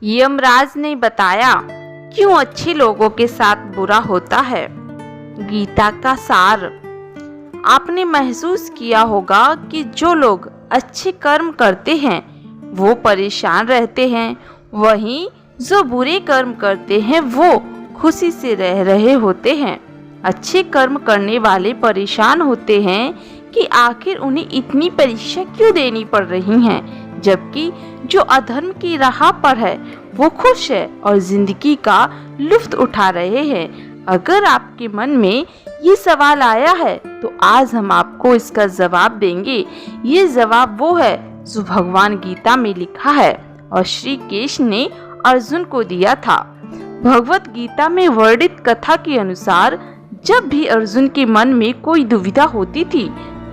यमराज ने बताया क्यों अच्छे लोगों के साथ बुरा होता है। गीता का सार। आपने महसूस किया होगा कि जो लोग अच्छे कर्म करते हैं वो परेशान रहते हैं, वहीं जो बुरे कर्म करते हैं वो खुशी से रह रहे होते हैं। अच्छे कर्म करने वाले परेशान होते हैं कि आखिर उन्हें इतनी परीक्षा क्यों देनी पड़ रही हैं, जबकि जो अधर्म की राह पर है वो खुश है और जिंदगी का लुत्फ उठा रहे हैं। अगर आपके मन में ये सवाल आया है तो आज हम आपको इसका जवाब देंगे। ये जवाब वो है जो भगवान गीता में लिखा है और श्री कृष्ण ने अर्जुन को दिया था। भगवत गीता में वर्णित कथा के अनुसार जब भी अर्जुन के मन में कोई दुविधा होती थी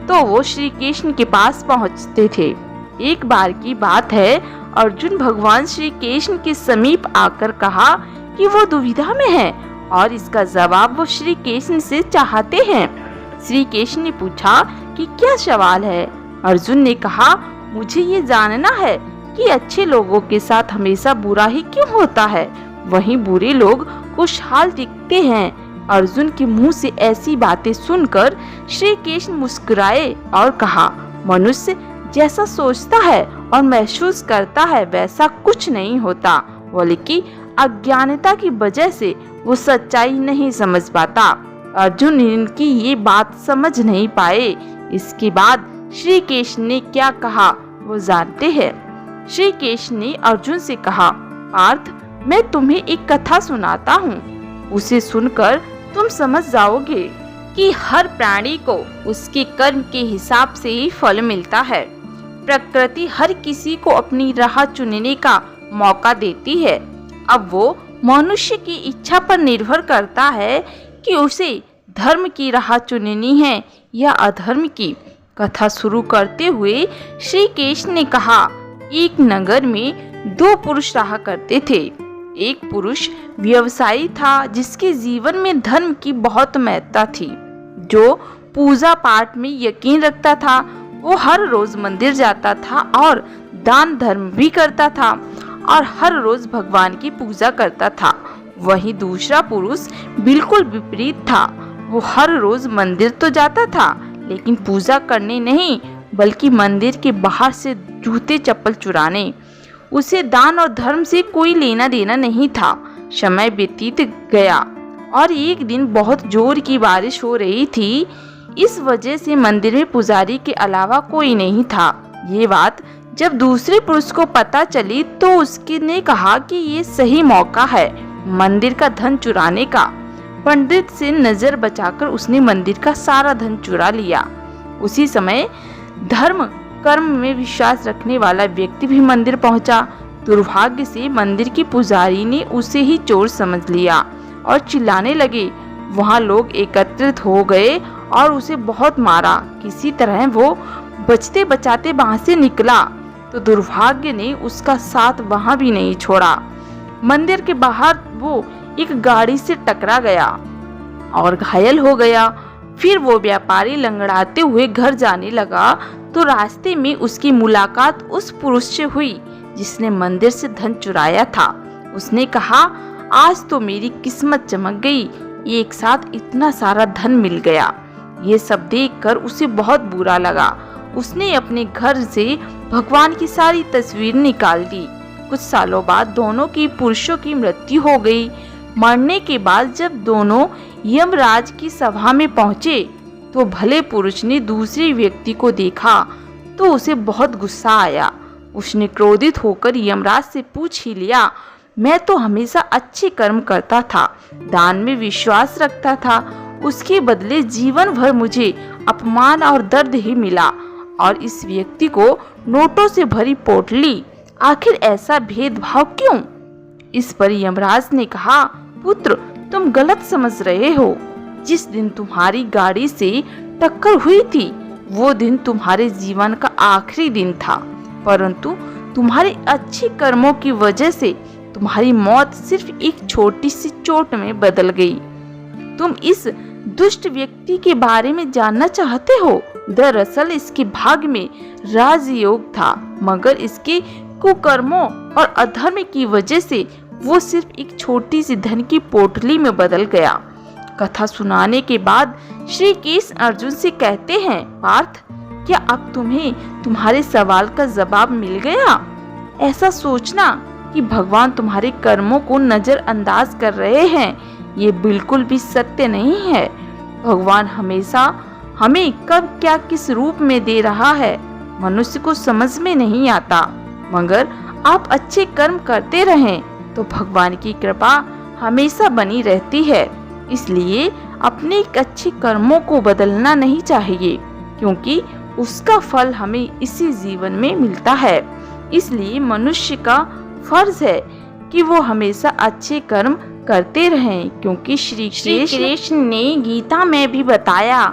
तो वो श्री कृष्ण के पास पहुंचते थे। एक बार की बात है, अर्जुन भगवान श्री कृष्ण के समीप आकर कहा कि वो दुविधा में है और इसका जवाब वो श्री कृष्ण से चाहते हैं। श्री कृष्ण ने पूछा कि क्या सवाल है। अर्जुन ने कहा, मुझे ये जानना है कि अच्छे लोगों के साथ हमेशा बुरा ही क्यों होता है, वहीं बुरे लोग खुशहाल दिखते हैं। अर्जुन के मुंह से ऐसी बातें सुनकर श्री कृष्ण मुस्कुराए और कहा, मनुष्य जैसा सोचता है और महसूस करता है वैसा कुछ नहीं होता, बल्कि अज्ञानता की वजह से वो सच्चाई नहीं समझ पाता। अर्जुन इनकी ये बात समझ नहीं पाए। इसके बाद श्री कृष्ण ने क्या कहा वो जानते हैं। श्री कृष्ण ने अर्जुन से कहा, पार्थ, मैं तुम्हें एक कथा सुनाता हूँ, उसे सुनकर तुम समझ जाओगे कि हर प्राणी को उसके कर्म के हिसाब से ही फल मिलता है। प्रकृति हर किसी को अपनी राह चुनने का मौका देती है। अब वो मनुष्य की इच्छा पर निर्भर करता है कि उसे धर्म की राह चुननी है या अधर्म की। कथा शुरू करते हुए श्री कृष्ण ने कहा, एक नगर में दो पुरुष रहा करते थे। एक पुरुष व्यवसायी था जिसके जीवन में धर्म की बहुत महत्ता थी, जो पूजा पाठ में यकीन रखता था। वो हर रोज मंदिर जाता था और दान धर्म भी करता था और हर रोज भगवान की पूजा करता था। वहीं दूसरा पुरुष बिल्कुल विपरीत था। वो हर रोज मंदिर तो जाता था लेकिन पूजा करने नहीं, बल्कि मंदिर के बाहर से जूते चप्पल चुराने। उसे दान और धर्म से कोई लेना देना नहीं था। समय व्यतीत गया और एक दिन बहुत जोर की बारिश हो रही थी। इस वजह से मंदिर में पुजारी के अलावा कोई नहीं था। ये बात जब दूसरे पुरुष को पता चली तो उसके ने कहा कि ये सही मौका है मंदिर का धन चुराने का। पंडित से नजर बचाकर उसने मंदिर का सारा धन चुरा लिया। उसी समय धर्म कर्म में विश्वास रखने वाला व्यक्ति भी मंदिर पहुंचा। दुर्भाग्य से मंदिर की पुजारी ने उसे ही चोर समझ लिया और चिल्लाने लगे। वहां लोग एकत्रित हो गए और उसे बहुत मारा। किसी तरह वो बचते बचाते वहां से निकला तो दुर्भाग्य ने उसका साथ वहां भी नहीं छोड़ा। मंदिर के बाहर वो एक गाड़ी से टकरा गया और घायल हो गया। फिर वो व्यापारी लंगड़ाते हुए घर जाने लगा तो रास्ते में उसकी मुलाकात उस पुरुष से हुई जिसने मंदिर से धन चुराया था। उसने कहा, आज तो मेरी किस्मत चमक गई, एक साथ इतना सारा धन मिल गया। ये सब देखकर उसे बहुत बुरा लगा। उसने अपने घर से भगवान की सारी तस्वीर निकाल दी। कुछ सालों बाद दोनों की पुरुषों की मृत्यु हो गई। मरने के बाद जब दोनों यमराज की सभा में पहुंचे तो भले पुरुष ने दूसरे व्यक्ति को देखा तो उसे बहुत गुस्सा आया। उसने क्रोधित होकर यमराज से पूछ ही लिया, मैं तो हमेशा अच्छे कर्म करता था, दान में विश्वास रखता था, उसके बदले जीवन भर मुझे अपमान और दर्द ही मिला और इस व्यक्ति को नोटों से भरी पोटली, आखिर ऐसा भेदभाव क्यों? इस पर यमराज ने कहा, पुत्र, तुम गलत समझ रहे हो। जिस दिन तुम्हारी गाड़ी से टक्कर हुई थी वो दिन तुम्हारे जीवन का आखिरी दिन था, परंतु तुम्हारे अच्छे कर्मों की वजह से तुम्हारी मौत सिर्फ एक छोटी सी चोट में बदल गई। तुम इस दुष्ट व्यक्ति के बारे में जानना चाहते हो? दरअसल इसके भाग्य में राजयोग था, मगर इसके कुकर्मों और अधर्म की वजह से वो सिर्फ एक छोटी सी धन की पोटली में बदल गया। कथा सुनाने के बाद श्री कृष्ण अर्जुन से कहते हैं, पार्थ, क्या अब तुम्हें तुम्हारे सवाल का जवाब मिल गया? ऐसा सोचना कि भगवान तुम्हारे कर्मों को नजरअंदाज कर रहे हैं, ये बिल्कुल भी सत्य नहीं है। भगवान हमेशा हमें कब क्या किस रूप में दे रहा है मनुष्य को समझ में नहीं आता, मगर आप अच्छे कर्म करते रहें तो भगवान की कृपा हमेशा बनी रहती है। इसलिए अपने अच्छे कर्मों को बदलना नहीं चाहिए, क्योंकि उसका फल हमें इसी जीवन में मिलता है। इसलिए मनुष्य का फर्ज है कि वो हमेशा अच्छे कर्म करते रहें, क्योंकि श्री कृष्ण ने गीता में भी बताया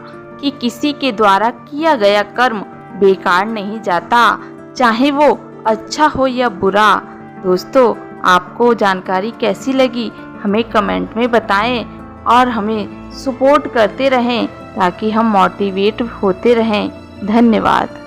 कि किसी के द्वारा किया गया कर्म बेकार नहीं जाता, चाहे वो अच्छा हो या बुरा। दोस्तों, आपको जानकारी कैसी लगी हमें कमेंट में बताएं और हमें सपोर्ट करते रहें ताकि हम मोटिवेट होते रहें। धन्यवाद।